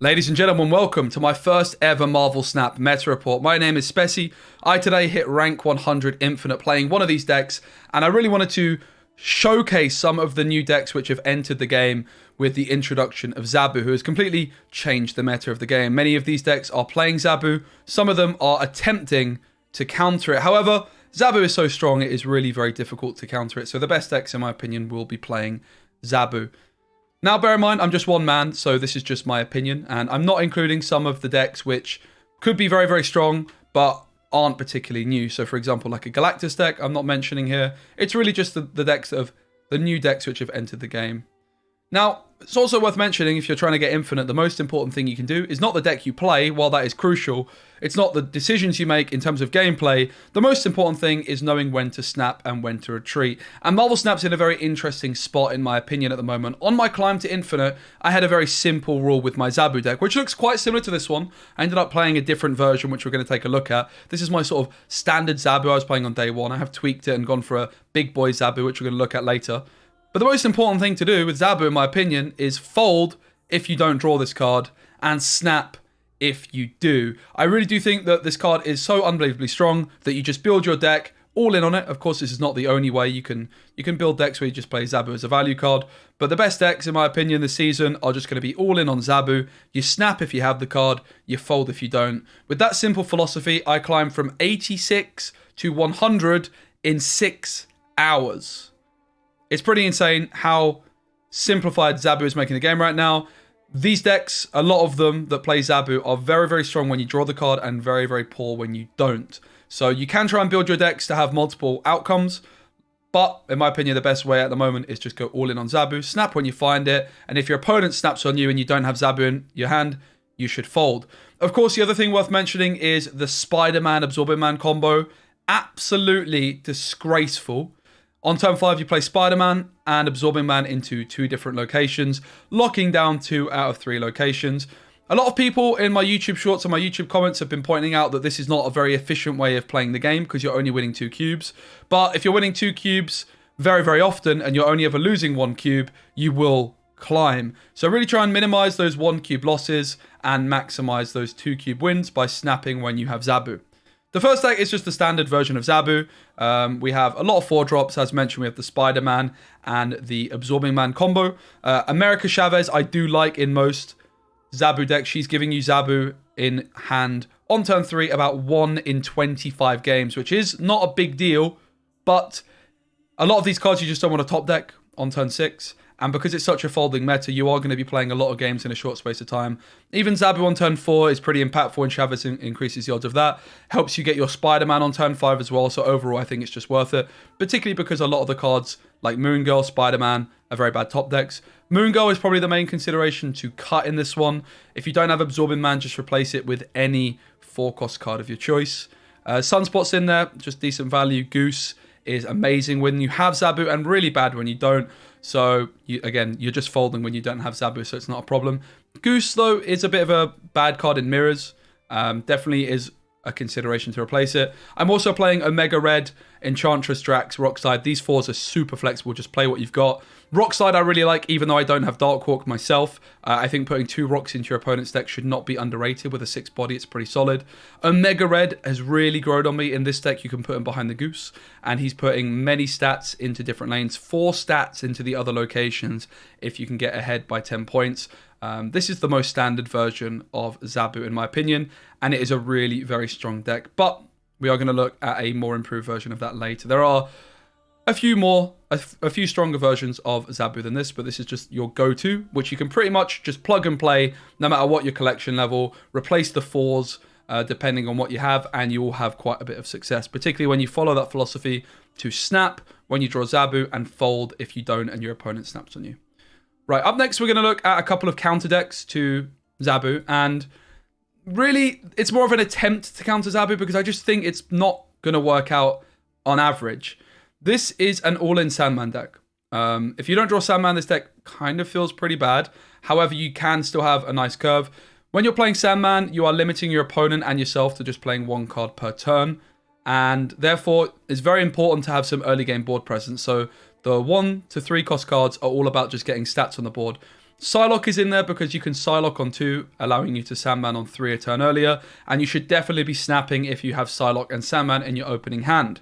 Ladies and gentlemen, welcome to my first ever Marvel Snap meta report. My name is Speci. I today hit rank 100 Infinite playing one of these decks, and I really wanted to showcase some of the new decks which have entered the game with the introduction of Zabu, who has completely changed the meta of the game. Many of these decks are playing Zabu, some of them are attempting to counter it. However, Zabu is so strong it is really very difficult to counter it, so the best decks in my opinion will be playing Zabu. Now, bear in mind, I'm just one man, so this is just my opinion, and I'm not including some of the decks which could be very, very strong, but aren't particularly new. So, for example, like a Galactus deck, I'm not mentioning here. It's really just the decks of the new decks which have entered the game. Now, it's also worth mentioning, if you're trying to get Infinite, the most important thing you can do is not the deck you play, while that is crucial. It's not the decisions you make in terms of gameplay. The most important thing is knowing when to snap and when to retreat. And Marvel Snap's in a very interesting spot, in my opinion, at the moment. On my climb to Infinite, I had a very simple rule with my Zabu deck, which looks quite similar to this one. I ended up playing a different version, which we're going to take a look at. This is my sort of standard Zabu I was playing on day one. I have tweaked it and gone for a big boy Zabu, which we're going to look at later. But the most important thing to do with Zabu, in my opinion, is fold if you don't draw this card, and snap if you do. I really do think that this card is so unbelievably strong that you just build your deck all in on it. Of course, this is not the only way you can build decks where you just play Zabu as a value card. But the best decks, in my opinion, this season are just going to be all in on Zabu. You snap if you have the card, you fold if you don't. With that simple philosophy, I climbed from 86 to 100 in 6 hours. It's pretty insane how simplified Zabu is making the game right now. These decks, a lot of them that play Zabu, are very, very strong when you draw the card and very, very poor when you don't. So you can try and build your decks to have multiple outcomes, but in my opinion, the best way at the moment is just go all in on Zabu, snap when you find it, and if your opponent snaps on you and you don't have Zabu in your hand, you should fold. Of course, the other thing worth mentioning is the Spider-Man Absorbing Man combo. Absolutely disgraceful. On turn 5, you play Spider-Man and Absorbing Man into 2 different locations, locking down 2 out of 3 locations. A lot of people in my YouTube shorts and my YouTube comments have been pointing out that this is not a very efficient way of playing the game because you're only winning 2 cubes. But if you're winning 2 cubes very, very often and you're only ever losing 1 cube, you will climb. So really try and minimize those 1 cube losses and maximize those 2 cube wins by snapping when you have Zabu. The first deck is just the standard version of Zabu. We have a lot of 4-drops. As mentioned, we have the Spider-Man and the Absorbing Man combo. America Chavez, I do like in most Zabu decks. She's giving you Zabu in hand on turn 3 about 1 in 25 games, which is not a big deal, but a lot of these cards you just don't want to top deck on turn 6. And because it's such a folding meta, you are going to be playing a lot of games in a short space of time. Even Zabu on turn 4 is pretty impactful, and Chavez increases the odds of that. Helps you get your Spider-Man on turn 5 as well, so overall I think it's just worth it. Particularly because a lot of the cards, like Moon Girl, Spider-Man, are very bad top decks. Moon Girl is probably the main consideration to cut in this one. If you don't have Absorbing Man, just replace it with any 4-cost card of your choice. Sunspot's in there, just decent value. Goose is amazing when you have Zabu, and really bad when you don't. So, again, you're just folding when you don't have Zabu, so it's not a problem. Goose, though, is a bit of a bad card in mirrors. Definitely is a consideration to replace it. I'm also playing Omega Red, Enchantress, Drax, Rockslide. These 4s are super flexible. Just play what you've got. Rockslide I really like, even though I don't have Darkhawk myself. I think putting 2 rocks into your opponent's deck should not be underrated. With a 6 body, it's pretty solid. Omega Red has really grown on me. In this deck, you can put him behind the Goose, and he's putting many stats into different lanes. 4 stats into the other locations if you can get ahead by 10 points. This is the most standard version of Zabu, in my opinion, and it is a really very strong deck. But we are going to look at a more improved version of that later. There are a few stronger versions of Zabu than this, but this is just your go-to, which you can pretty much just plug and play no matter what your collection level. Replace the 4s depending on what you have, and you will have quite a bit of success, particularly when you follow that philosophy to snap when you draw Zabu and fold if you don't and your opponent snaps on you. Right, up next we're going to look at a couple of counter decks to Zabu, and really it's more of an attempt to counter Zabu because I just think it's not going to work out on average. This is an all-in Sandman deck. If you don't draw Sandman, this deck kind of feels pretty bad. However, you can still have a nice curve. When you're playing Sandman, you are limiting your opponent and yourself to just playing 1 card per turn. And therefore, it's very important to have some early game board presence. So the 1 to 3 cost cards are all about just getting stats on the board. Psylocke is in there because you can Psylocke on 2, allowing you to Sandman on 3 a turn earlier, and you should definitely be snapping if you have Psylocke and Sandman in your opening hand.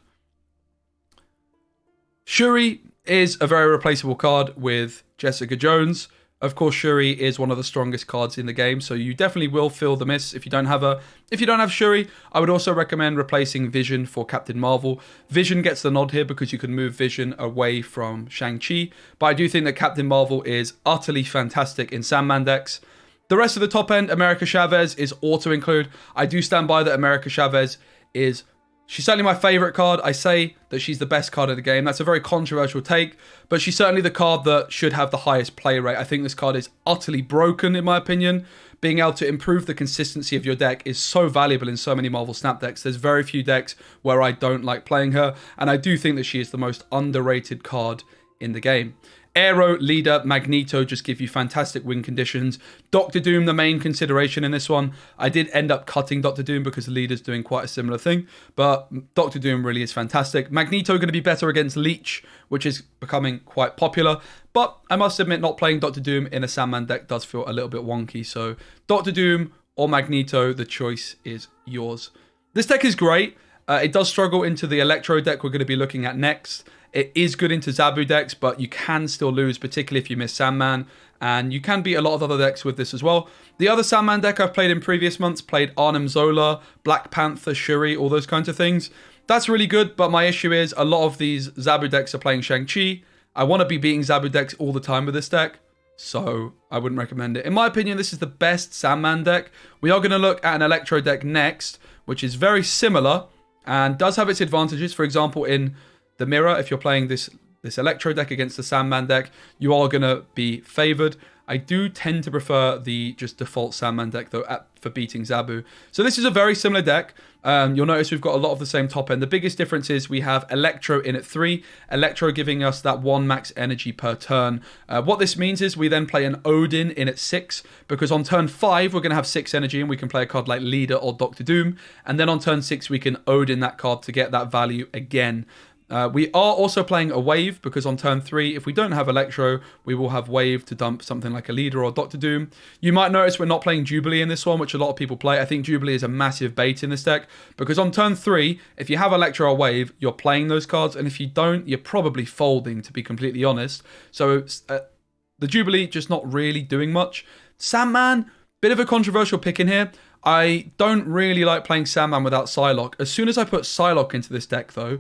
Shuri is a very replaceable card with Jessica Jones. Of course, Shuri is one of the strongest cards in the game, so you definitely will feel the miss if you don't have her. If you don't have Shuri, I would also recommend replacing Vision for Captain Marvel. Vision gets the nod here because you can move Vision away from Shang-Chi, but I do think that Captain Marvel is utterly fantastic in Sandman decks. The rest of the top end, America Chavez is auto-include. I do stand by that America Chavez is... She's certainly my favourite card. I say that she's the best card of the game. That's a very controversial take, but she's certainly the card that should have the highest play rate. I think this card is utterly broken, in my opinion. Being able to improve the consistency of your deck is so valuable in so many Marvel Snap decks. There's very few decks where I don't like playing her, and I do think that she is the most underrated card in the game. Aero, Leader, Magneto just give you fantastic win conditions. Doctor Doom, the main consideration in this one. I did end up cutting Doctor Doom because the Leader's doing quite a similar thing, but Doctor Doom really is fantastic. Magneto going to be better against Leech, which is becoming quite popular, but I must admit not playing Doctor Doom in a Sandman deck does feel a little bit wonky, so Doctor Doom or Magneto, the choice is yours. This deck is great. It does struggle into the Electro deck we're going to be looking at next. It is good into Zabu decks, but you can still lose, particularly if you miss Sandman, and you can beat a lot of other decks with this as well. The other Sandman deck I've played in previous months, played Arnim Zola, Black Panther, Shuri, all those kinds of things. That's really good, but my issue is a lot of these Zabu decks are playing Shang-Chi. I want to be beating Zabu decks all the time with this deck, so I wouldn't recommend it. In my opinion, this is the best Sandman deck. We are going to look at an Electro deck next, which is very similar and does have its advantages. For example, in the mirror, if you're playing this Electro deck against the Sandman deck, you are going to be favored. I do tend to prefer the just default Sandman deck, though, for beating Zabu. So this is a very similar deck. You'll notice we've got a lot of the same top end. The biggest difference is we have Electro in at 3. Electro giving us that 1 max energy per turn. What this means is we then play an Odin in at 6, because on turn 5, we're going to have 6 energy, and we can play a card like Leader or Doctor Doom. And then on turn 6, we can Odin that card to get that value again. We are also playing a Wave, because on turn 3, if we don't have Electro, we will have Wave to dump something like a Leader or Doctor Doom. You might notice we're not playing Jubilee in this one, which a lot of people play. I think Jubilee is a massive bait in this deck, because on turn 3, if you have Electro or Wave, you're playing those cards, and if you don't, you're probably folding, to be completely honest. So the Jubilee just not really doing much. Sandman, bit of a controversial pick in here. I don't really like playing Sandman without Psylocke. As soon as I put Psylocke into this deck, though,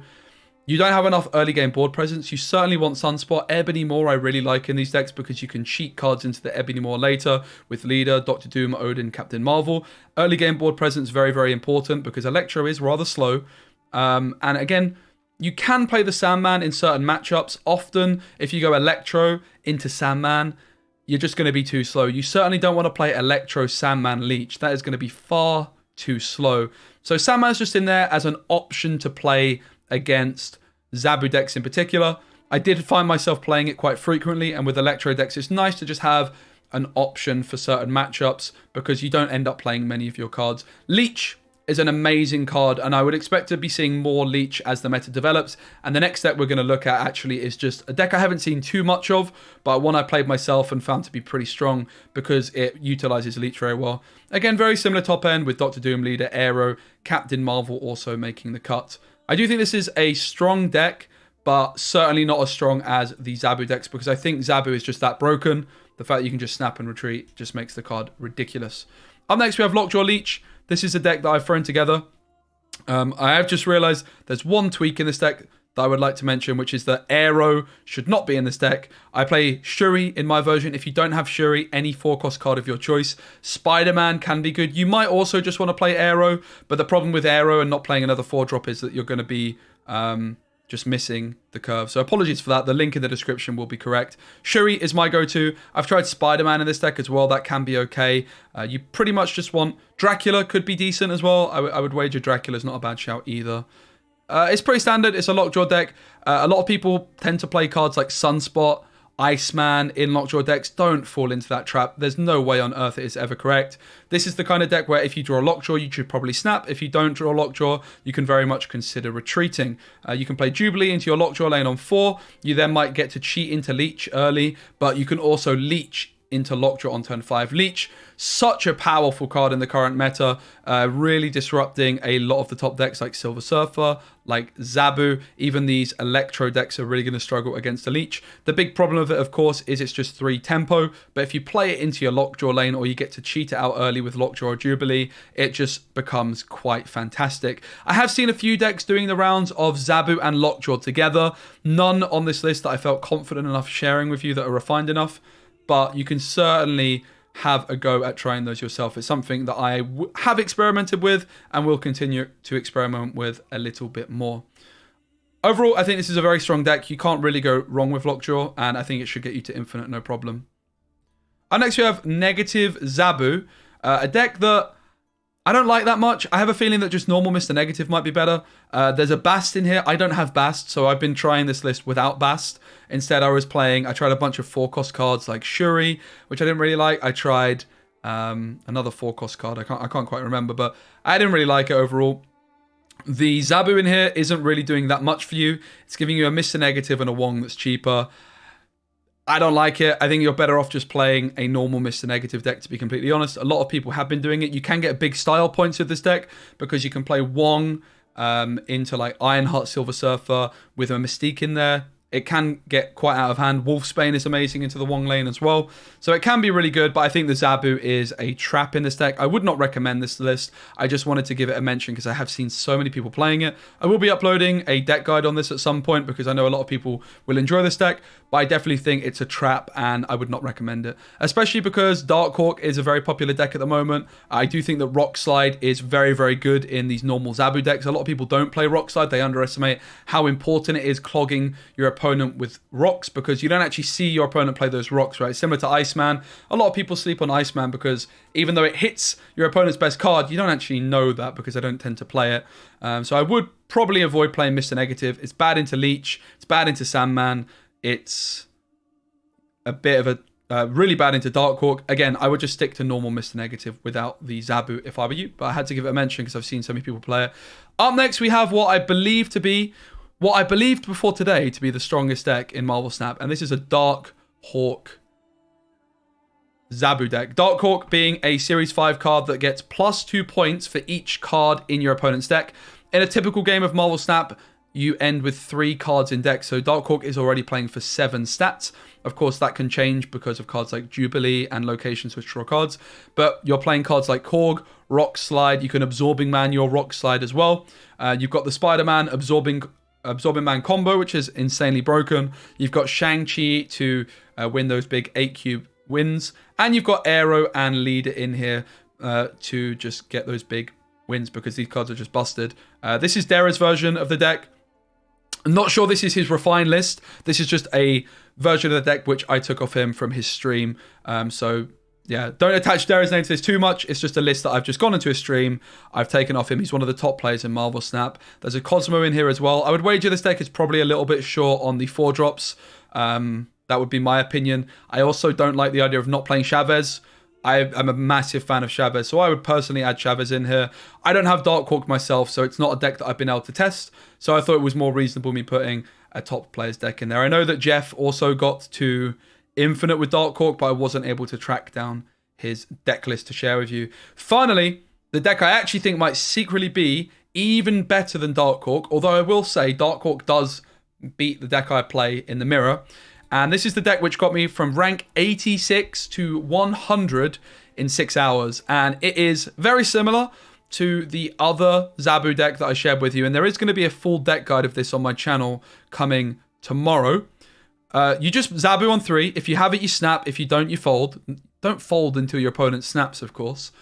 you don't have enough early game board presence. You certainly want Sunspot. Ebony Maw I really like in these decks because you can cheat cards into the Ebony Maw later with Leader, Doctor Doom, Odin, Captain Marvel. Early game board presence very, very important because Electro is rather slow. And again, you can play the Sandman in certain matchups. Often, if you go Electro into Sandman, you're just going to be too slow. You certainly don't want to play Electro Sandman Leech. That is going to be far too slow. So Sandman's just in there as an option to play against Zabu decks in particular. I did find myself playing it quite frequently, and with Electro decks, it's nice to just have an option for certain matchups because you don't end up playing many of your cards. Leech is an amazing card, and I would expect to be seeing more Leech as the meta develops. And the next deck we're going to look at actually is just a deck I haven't seen too much of, but one I played myself and found to be pretty strong because it utilizes Leech very well. Again, very similar top end with Doctor Doom, Leader, Aero, Captain Marvel also making the cut. I do think this is a strong deck, but certainly not as strong as the Zabu decks because I think Zabu is just that broken. The fact that you can just snap and retreat just makes the card ridiculous. Up next, we have Lockjaw Leech. This is a deck that I've thrown together. I have just realized there's one tweak in this deck that I would like to mention, which is that Aero should not be in this deck. I play Shuri in my version. If you don't have Shuri, any 4-cost card of your choice. Spider-Man can be good. You might also just want to play Aero, but the problem with Aero and not playing another 4-drop is that you're going to be just missing the curve. So apologies for that. The link in the description will be correct. Shuri is my go-to. I've tried Spider-Man in this deck as well. That can be okay. You pretty much just want... Dracula could be decent as well. I would wager Dracula's not a bad shout either. It's pretty standard. It's a Lockjaw deck. A lot of people tend to play cards like Sunspot, Iceman in Lockjaw decks. Don't fall into that trap. There's no way on earth it is ever correct. This is the kind of deck where if you draw Lockjaw, you should probably snap. If you don't draw Lockjaw, you can very much consider retreating. You can play Jubilee into your Lockjaw lane on 4. You then might get to cheat into Leech early, but you can also Leech into Lockjaw on turn 5. Leech, such a powerful card in the current meta, really disrupting a lot of the top decks like Silver Surfer, like Zabu. Even these Electro decks are really going to struggle against the Leech. The big problem of it, of course, is it's just 3 tempo, but if you play it into your Lockjaw lane or you get to cheat it out early with Lockjaw or Jubilee, it just becomes quite fantastic. I have seen a few decks doing the rounds of Zabu and Lockjaw together. None on this list that I felt confident enough sharing with you that are refined enough, but you can certainly have a go at trying those yourself. It's something that I have experimented with and will continue to experiment with a little bit more. Overall, I think this is a very strong deck. You can't really go wrong with Lockjaw, and I think it should get you to infinite no problem. Next we have Negative Zabu, a deck that I don't like that much. I have a feeling that just normal Mr. Negative might be better. There's a Bast in here. I don't have Bast, so I've been trying this list without Bast. Instead, I tried a bunch of 4-cost cards like Shuri, which I didn't really like. I tried another 4-cost card. I can't quite remember, but I didn't really like it overall. The Zabu in here isn't really doing that much for you. It's giving you a Mr. Negative and a Wong that's cheaper. I don't like it. I think you're better off just playing a normal Mr. Negative deck, to be completely honest. A lot of people have been doing it. You can get big style points with this deck because you can play Wong into like Ironheart Silver Surfer with a Mystique in there. It can get quite out of hand. Wolfsbane is amazing into the Wong lane as well. So it can be really good, but I think the Zabu is a trap in this deck. I would not recommend this list. I just wanted to give it a mention because I have seen so many people playing it. I will be uploading a deck guide on this at some point because I know a lot of people will enjoy this deck, but I definitely think it's a trap and I would not recommend it. Especially because Darkhawk is a very popular deck at the moment. I do think that Rock Slide is very, very good in these normal Zabu decks. A lot of people don't play Rock Slide. They underestimate how important it is clogging your opponent with rocks because you don't actually see your opponent play those rocks, right? Similar to Iceman. A lot of people sleep on Iceman because even though it hits your opponent's best card, you don't actually know that because they don't tend to play it. So I would probably avoid playing Mr. Negative. It's bad into Leech. It's bad into Sandman. It's a bit of a really bad into Darkhawk. Again, I would just stick to normal Mr. Negative without the Zabu if I were you, but I had to give it a mention because I've seen so many people play it. Up next, we have what I believed before today to be the strongest deck in Marvel Snap, and this is a Darkhawk Zabu deck. Darkhawk being a Series 5 card that gets +2 points for each card in your opponent's deck. In a typical game of Marvel Snap, you end with 3 cards in deck, so Darkhawk is already playing for 7 stats. Of course, that can change because of cards like Jubilee and location switch draw cards, but you're playing cards like Korg, Rock Slide. You can Absorbing Man your Rock Slide as well. You've got the Spider-Man Absorbing Man combo, which is insanely broken. You've got Shang-Chi to win those big 8-cube wins, and you've got Aero and Leader in here to just get those big wins because these cards are just busted. This is Dera's version of the deck. I'm not sure this is his refined list. This is just a version of the deck which I took off him from his stream. So yeah, don't attach Dera's name to this too much. It's just a list that I've just gone into his stream. I've taken off him. He's one of the top players in Marvel Snap. There's a Cosmo in here as well. I would wager this deck is probably a little bit short on the 4-drops. That would be my opinion. I also don't like the idea of not playing Chavez. I'm a massive fan of Chavez, so I would personally add Chavez in here. I don't have Darkhawk myself, so it's not a deck that I've been able to test. So I thought it was more reasonable me putting a top player's deck in there. I know that Jeff also got to Infinite with Darkhawk, but I wasn't able to track down his deck list to share with you. Finally, the deck I actually think might secretly be even better than Darkhawk, although I will say Darkhawk does beat the deck I play in the mirror. And this is the deck which got me from rank 86 to 100 in 6 hours. And it is very similar to the other Zabu deck that I shared with you. And there is going to be a full deck guide of this on my channel coming tomorrow. You just Zabu on 3. If you have it, you snap. If you don't, you fold. Don't fold until your opponent snaps, of course.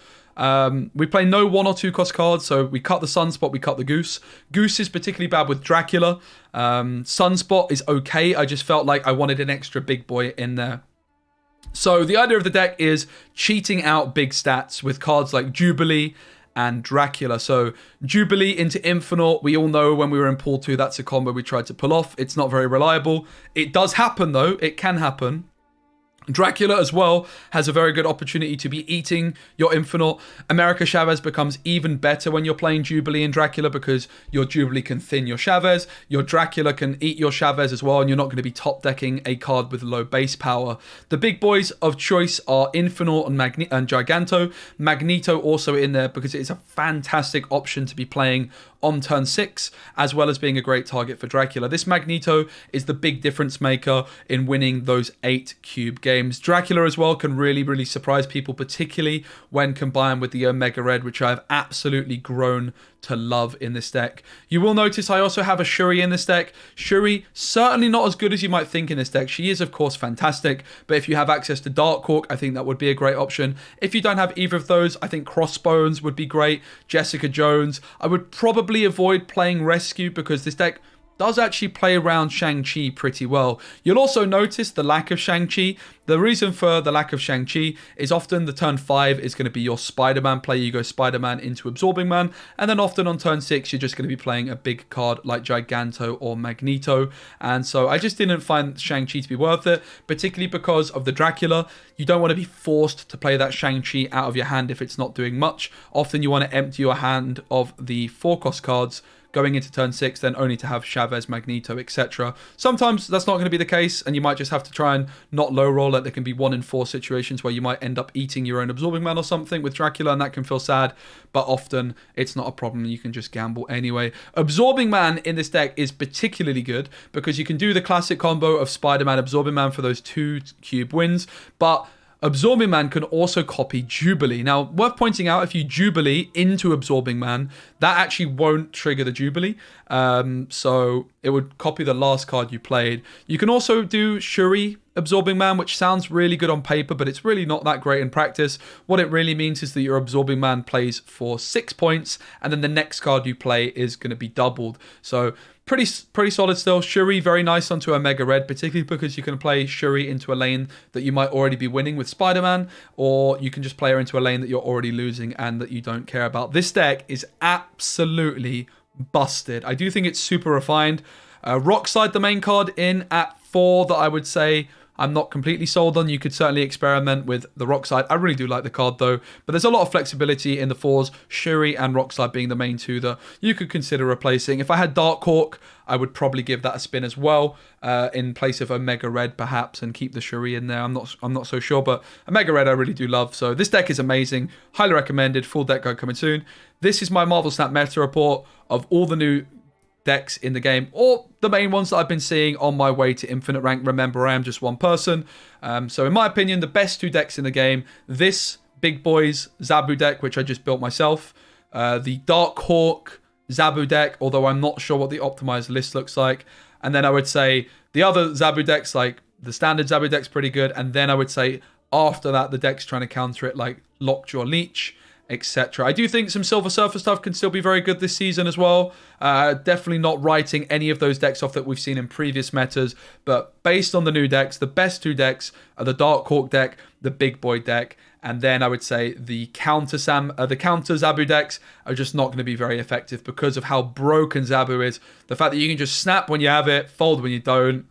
We play no 1 or 2 cost cards, so we cut the Sunspot, we cut the Goose. Goose is particularly bad with Dracula. Sunspot is okay, I just felt like I wanted an extra big boy in there. So the idea of the deck is cheating out big stats with cards like Jubilee and Dracula. So Jubilee into Infinite, we all know when we were in Pool 2, that's a combo we tried to pull off. It's not very reliable. It does happen though, it can happen. Dracula as well has a very good opportunity to be eating your Infinite. America Chavez becomes even better when you're playing Jubilee and Dracula because your Jubilee can thin your Chavez. Your Dracula can eat your Chavez as well, and you're not going to be top decking a card with low base power. The big boys of choice are Infinite and Giganto. Magneto also in there because it is a fantastic option to be playing on turn 6, as well as being a great target for Dracula. This Magneto is the big difference maker in winning those 8 cube games. Dracula as well can really surprise people, particularly when combined with the Omega Red, which I have absolutely grown to love in this deck. You will notice I also have a Shuri in this deck. Shuri, certainly not as good as you might think in this deck. She is, of course, fantastic, but if you have access to Darkhawk, I think that would be a great option. If you don't have either of those, I think Crossbones would be great. Jessica Jones. I would probably avoid playing Rescue because this deck does actually play around Shang-Chi pretty well. You'll also notice the lack of Shang-Chi. The reason for the lack of Shang-Chi is often the turn 5 is going to be your Spider-Man play. You go Spider-Man into Absorbing Man, and then often on turn 6, you're just going to be playing a big card like Giganto or Magneto. And so I just didn't find Shang-Chi to be worth it, particularly because of the Dracula. You don't want to be forced to play that Shang-Chi out of your hand if it's not doing much. Often you want to empty your hand of the 4-cost cards going into turn 6, then only to have Chavez, Magneto, etc. Sometimes that's not going to be the case, and you might just have to try and not low roll it. There can be 1 in 4 situations where you might end up eating your own Absorbing Man or something with Dracula, and that can feel sad, but often it's not a problem. You can just gamble anyway. Absorbing Man in this deck is particularly good because you can do the classic combo of Spider-Man, Absorbing Man for those 2 cube wins, but Absorbing Man can also copy Jubilee. Now, worth pointing out, if you Jubilee into Absorbing Man, that actually won't trigger the Jubilee. So it would copy the last card you played. You can also do Shuri Absorbing Man, which sounds really good on paper, but it's really not that great in practice. What it really means is that your Absorbing Man plays for 6 points, and then the next card you play is going to be doubled. So pretty solid still. Shuri, very nice onto Omega Red, particularly because you can play Shuri into a lane that you might already be winning with Spider-Man, or you can just play her into a lane that you're already losing and that you don't care about. This deck is absolutely busted. I do think it's super refined. Rockslide, the main card, in at 4 that I would say I'm not completely sold on. You could certainly experiment with the Rockslide. I really do like the card though, but there's a lot of flexibility in the 4s, Shuri and Rockslide being the main 2 that you could consider replacing. If I had Darkhawk, I would probably give that a spin as well, in place of Omega Red perhaps, and keep the Shuri in there. I'm not so sure, but Omega Red I really do love. So this deck is amazing, highly recommended. Full deck guide coming soon. This is my Marvel Snap meta report of all the new decks in the game, or the main ones that I've been seeing on my way to infinite rank. Remember, I am just one person. So in my opinion, the best 2 decks in the game, this Big Boys Zabu deck, which I just built myself, the Darkhawk Zabu deck, although I'm not sure what the optimized list looks like. And then I would say the other Zabu decks, like the standard Zabu deck's pretty good. And then I would say after that, the decks trying to counter it, like Lockjaw Leech, etc. I do think some Silver Surfer stuff can still be very good this season as well. Definitely not writing any of those decks off that we've seen in previous metas, but based on the new decks, the best 2 decks are the Darkhawk deck, the Big Boy deck, and then I would say the counter Zabu decks are just not going to be very effective because of how broken Zabu is. The fact that you can just snap when you have it, fold when you don't.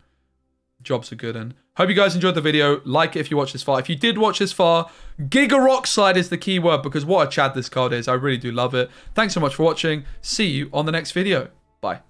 Jobs are good. And hope you guys enjoyed the video. Like it if you watched this far. If you did watch this far, Giga Rockslide is the key word because what a Chad this card is. I really do love it. Thanks so much for watching. See you on the next video. Bye.